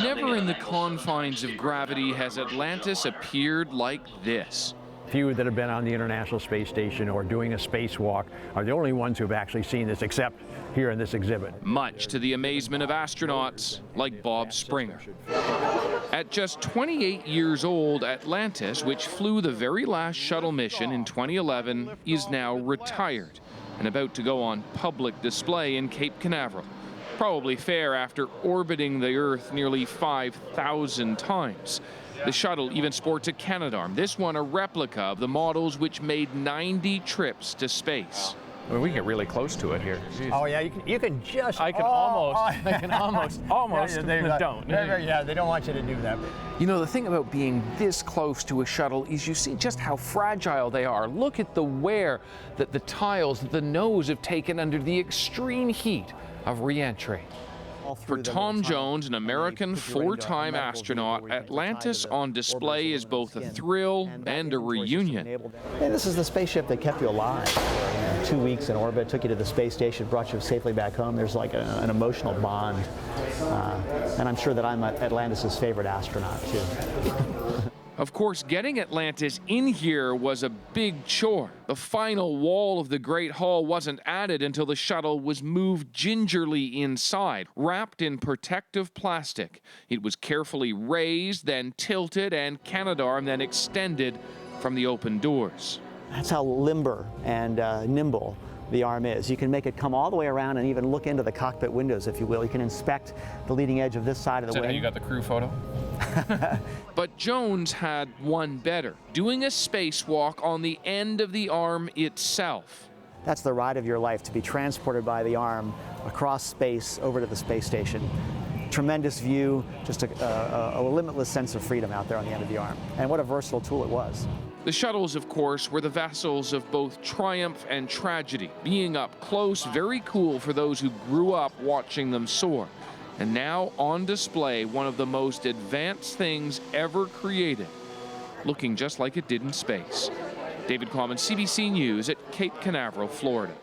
Never in the confines of gravity has Atlantis appeared like this. Few that have been on the International Space Station or doing a spacewalk are the only ones who have actually seen this, except here in this exhibit. Much to the amazement of astronauts like Bob Springer. At just 28 years old, Atlantis, which flew the very last shuttle mission in 2011, is now retired and about to go on public display in Cape Canaveral. Probably fair after orbiting the Earth nearly 5,000 times. The shuttle even sports a Canadarm, this one a replica of the models which made 90 trips to space. I mean, we get really close to it here. Jeez. Oh yeah, you can just. I can almost don't. Yeah, they don't want you to do that. You know, the thing about being this close to a shuttle is you see just how fragile they are. Look at the wear that the tiles, the nose have taken under the extreme heat of re-entry. For Tom Jones, an American four-time astronaut, Atlantis on display is both a thrill and a reunion. And this is the spaceship that kept you alive. 2 weeks in orbit, took you to the space station, brought you safely back home. There's like an emotional bond. And I'm sure that I'm Atlantis' favorite astronaut, too. Of course, getting Atlantis in here was a big chore. The final wall of the Great Hall wasn't added until the shuttle was moved gingerly inside, wrapped in protective plastic. It was carefully raised, then tilted, and Canadarm then extended from the open doors. That's how limber and nimble the arm is. You can make it come all the way around and even look into the cockpit windows, if you will. You can inspect the leading edge of this side of the wing. You got the crew photo? But Jones had one better, doing a spacewalk on the end of the arm itself. That's the ride of your life, to be transported by the arm across space over to the space station. Tremendous view, just a limitless sense of freedom out there on the end of the arm. And what a versatile tool it was. The shuttles, of course, were the vessels of both triumph and tragedy. Being up close, very cool for those who grew up watching them soar. And now on display, one of the most advanced things ever created, looking just like it did in space. David Common, CBC News at Cape Canaveral, Florida.